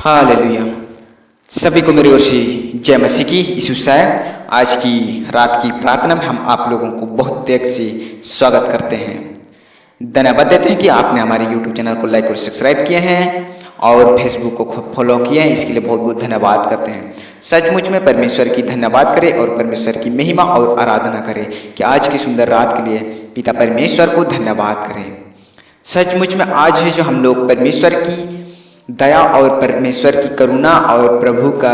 Hallelujah. सभी को मेरी ओर से जय मसीह की यीशु है। आज की रात की प्रार्थना में हम आप लोगों को बहुत त्याग से स्वागत करते हैं। धन्यवाद देते हैं कि आपने हमारे YouTube चैनल को लाइक और सब्सक्राइब किए हैं और फेसबुक को फॉलो किए हैं। इसके लिए बहुत बहुत धन्यवाद करते हैं। सचमुच में परमेश्वर की धन्यवाद करें और परमेश्वर की महिमा और आराधना करें कि आज की सुंदर रात के लिए पिता परमेश्वर को धन्यवाद करें। सचमुच में आज है जो हम लोग परमेश्वर की दया और परमेश्वर की करुणा और प्रभु का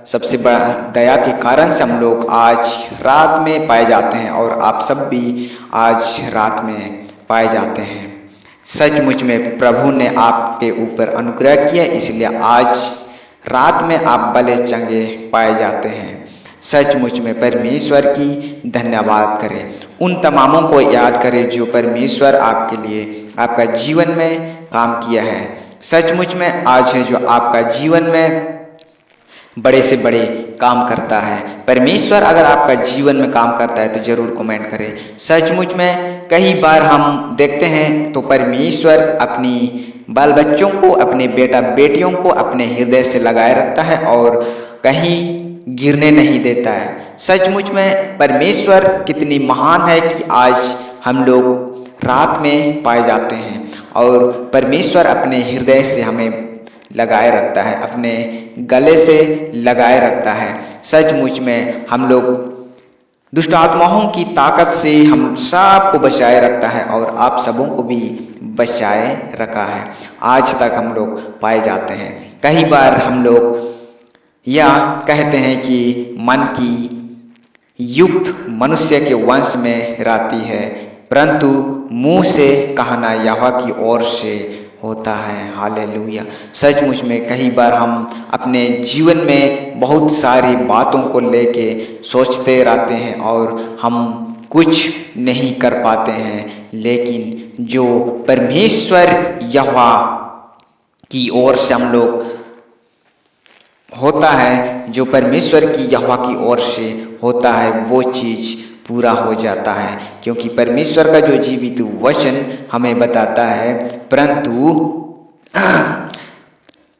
सबसे बड़ा दया के कारण से हम लोग आज रात में पाए जाते हैं और आप सब भी आज रात में पाए जाते हैं। सचमुच में प्रभु ने आपके ऊपर अनुग्रह किया, इसलिए आज रात में आप भले चंगे पाए जाते हैं। सचमुच में परमेश्वर की धन्यवाद करें। उन तमामों को याद करें जो परमेश्वर आपके लिए आपका जीवन में काम किया है। सचमुच में आज है जो आपका जीवन में बड़े से बड़े काम करता है। परमेश्वर अगर आपका जीवन में काम करता है तो जरूर कमेंट करें। सचमुच में कई बार हम देखते हैं तो परमेश्वर अपनी बाल बच्चों को, अपने बेटा बेटियों को अपने हृदय से लगाए रखता है और कहीं गिरने नहीं देता है। सचमुच में परमेश्वर कितनी महान है कि आज हम लोग रात में पाए जाते हैं और परमेश्वर अपने हृदय से हमें लगाए रखता है, अपने गले से लगाए रखता है। सचमुच में हम लोग दुष्ट आत्माओं की ताकत से हम सबको बचाए रखता है और आप सबों को भी बचाए रखा है। आज तक हम लोग पाए जाते हैं। कई बार हम लोग यह कहते हैं कि मन की युक्त मनुष्य के वंश में रहती है, परंतु मुंह से कहना यहोवा की ओर से होता है। हालेलुया। सचमुच में कई बार हम अपने जीवन में बहुत सारी बातों को लेके सोचते रहते हैं और हम कुछ नहीं कर पाते हैं, लेकिन जो परमेश्वर यहोवा की ओर से हम लोग होता है, जो परमेश्वर की यहोवा की ओर से होता है, वो चीज पूरा हो जाता है। क्योंकि परमेश्वर का जो जीवित वचन हमें बताता है,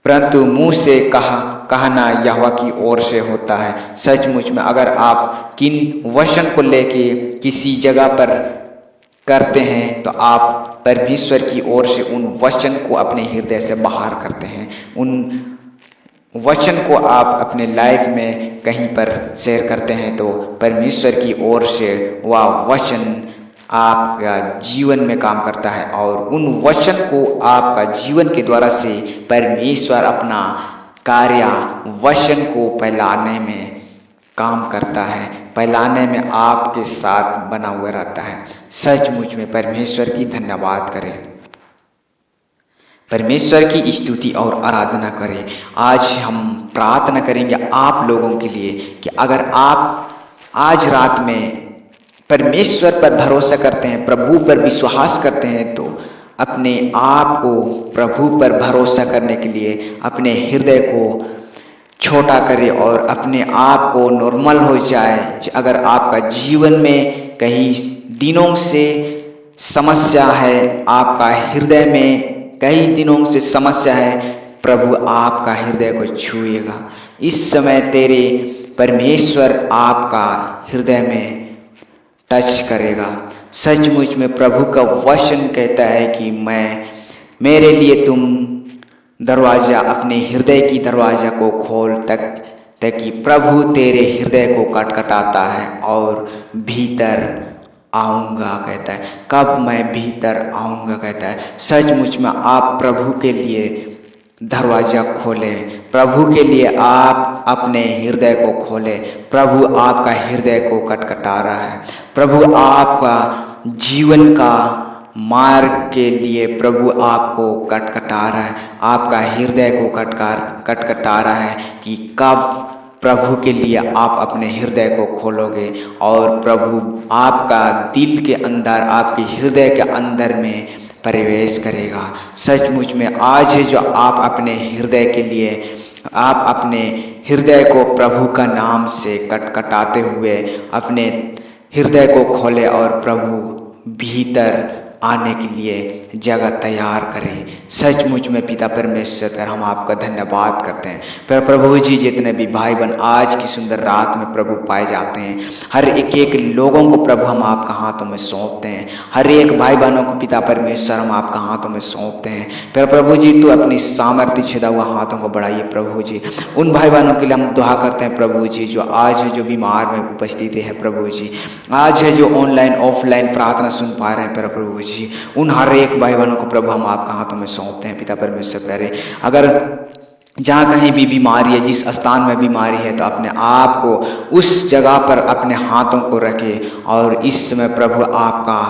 परंतु मुंह से कहना यहोवा की ओर से होता है। सचमुच में अगर आप किन वचन को लेके किसी जगह पर करते हैं तो आप परमेश्वर की ओर से उन वचन को अपने हृदय से बाहर करते हैं। उन वचन को आप अपने लाइफ में कहीं पर शेयर करते हैं तो परमेश्वर की ओर से वह वचन आपका जीवन में काम करता है और उन वचन को आपका जीवन के द्वारा से परमेश्वर अपना कार्य वचन को फैलाने में काम करता है, फैलाने में आपके साथ बना हुआ रहता है। सचमुच में परमेश्वर की धन्यवाद करें, परमेश्वर की स्तुति और आराधना करें। आज हम प्रार्थना करेंगे आप लोगों के लिए कि अगर आप आज रात में परमेश्वर पर भरोसा करते हैं, प्रभु पर विश्वास करते हैं, तो अपने आप को प्रभु पर भरोसा करने के लिए अपने हृदय को छोटा करें और अपने आप को नॉर्मल हो जाए। अगर आपका जीवन में कहीं दिनों से समस्या है, आपका हृदय में कई दिनों से समस्या है, प्रभु आपका हृदय को छुएगा। इस समय तेरे परमेश्वर आपका हृदय में टच करेगा। सचमुच में प्रभु का वचन कहता है कि मेरे लिए तुम दरवाजा, अपने हृदय की दरवाजा को खोल ताकि प्रभु तेरे हृदय को खटखटाता है और भीतर आऊँगा कहता है। कब मैं भीतर आऊँगा कहता है। सचमुच में आप प्रभु के लिए दरवाजा खोलें, प्रभु के लिए आप अपने हृदय को खोलें। प्रभु आपका हृदय को खटखटा रहा है। प्रभु आपका जीवन का मार्ग के लिए प्रभु आपको खटखटा रहा है, आपका हृदय को खटखटा रहा है कि कब प्रभु के लिए आप अपने हृदय को खोलोगे और प्रभु आपका दिल के अंदर, आपके हृदय के अंदर में प्रवेश करेगा। सचमुच में आज है जो आप अपने हृदय के लिए, आप अपने हृदय को प्रभु का नाम से खटखटाते हुए अपने हृदय को खोले और प्रभु भीतर आने के लिए जगह तैयार करें। सचमुच में पिता परमेश्वर पर हम आपका धन्यवाद करते हैं। पर प्रभु जी जितने भी भाई बहन आज की सुंदर रात में प्रभु पाए जाते हैं, हर एक लोगों को प्रभु हम आपका हाथों में सौंपते हैं। हर एक भाई बहनों को पिता परमेश्वर हम आपका हाथों में सौंपते हैं। पर प्रभु जी तो अपनी सामर्थ्य छिदा हुआ हाथों को बढ़ाइए प्रभु जी। उन भाई बहनों के लिए हम दुआ करते हैं प्रभु जी जो आज है, जो बीमार में उपस्थित है प्रभु जी, आज है जो ऑनलाइन ऑफलाइन प्रार्थना सुन पा रहे हैं प्रभु जी, उन हर एक भाई बहनों को प्रभु हम आपका हाथों में सौंपते हैं पिता परमेश्वर प्यारे। अगर जहाँ कहीं भी बीमारी है, जिस स्थान में बीमारी है, तो अपने आप को उस जगह पर अपने हाथों को रखे और इस समय प्रभु आपका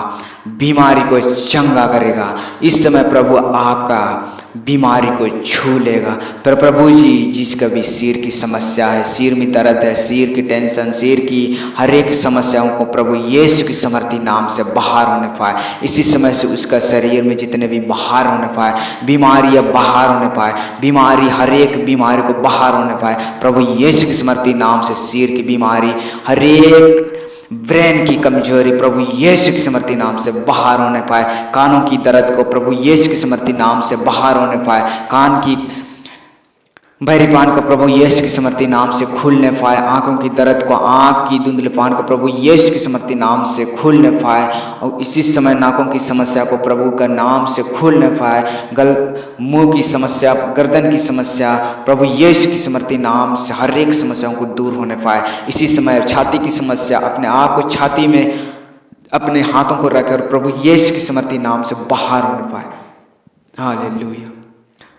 बीमारी को चंगा करेगा। इस समय प्रभु आपका बीमारी को छू लेगा। पर प्रभु जी जिसका भी सिर की समस्या है, सिर में दर्द है, सिर की टेंशन, सिर की हर एक समस्याओं को प्रभु यीशु की समर्थी नाम से बाहर होने पाए। इसी समय से उसका शरीर में जितने भी बाहर होने पाए, बीमारियां बाहर होने पाए, बीमारी हर एक बीमारी को बाहर होने पाए प्रभु यीशु की समर्थी नाम से। सिर की बीमारी, हर एक ब्रेन की कमजोरी प्रभु यीशु की समर्थी नाम से बाहर होने पाए। कानों की दर्द को प्रभु यीशु की समर्थी नाम से बाहर होने पाए। कान की बहरीपान को प्रभु यीशु की समर्थी नाम से खुलने पाए। आंखों की दर्द को, आंख की धुंधलेपन को प्रभु यीशु की समर्थी नाम से खुलने पाए। और इसी समय नाकों की समस्या को प्रभु का नाम से खुलने पाए। मुंह की समस्या, गर्दन की समस्या प्रभु यीशु की समर्थी नाम से हर एक समस्याओं को दूर होने पाए। इसी समय छाती की समस्या, अपने आप को छाती में अपने हाथों को रखकर प्रभु यीशु की समर्थी नाम से बाहर होने पाए। हालेलुया।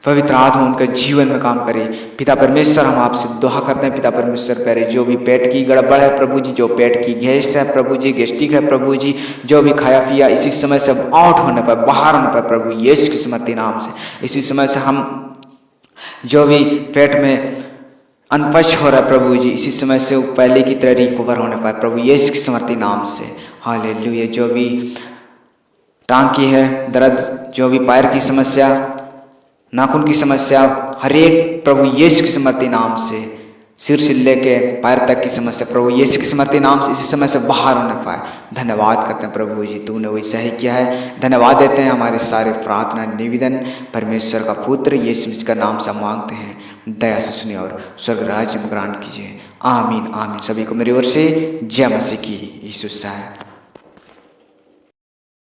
पवित्र आत्मा उनके जीवन में काम करे। पिता परमेश्वर हम आपसे दुआ करते हैं पिता परमेश्वर प्यारे, जो भी पेट की गड़बड़ है प्रभु जी, जो पेट की गैस है प्रभु जी, गैस्ट्रिक है प्रभु जी, जो भी खाया पिया इसी समय से आउट होने पर, बाहर होने पर प्रभु यीशु की समर्थी नाम से। इसी समय से हम जो भी पेट में अनपच हो रहा है प्रभु जी, इसी समय से पहले की तरह रिकवर होने पाए प्रभु यीशु की समर्थी नाम से। हालेलुया। जो भी टांग की है दर्द, जो भी पैर की समस्या, नाखून की समस्या, हर एक प्रभु यीशु की समर्थी नाम से, सिर से लेके पैर तक की समस्या प्रभु यीशु की समर्थी नाम से इसी समय से बाहर होने पाए। धन्यवाद करते हैं प्रभु जी, तूने वैसा ही किया है। धन्यवाद देते हैं। हमारे सारे प्रार्थना निवेदन परमेश्वर का पुत्र यीशु मसीह का नाम से मांगते हैं। दया से सुनिए और स्वर्ग राज्य में ग्रहण कीजिए। आमीन आमीन। सभी को मेरी ओर से जय मसीह की। यीशु साहब।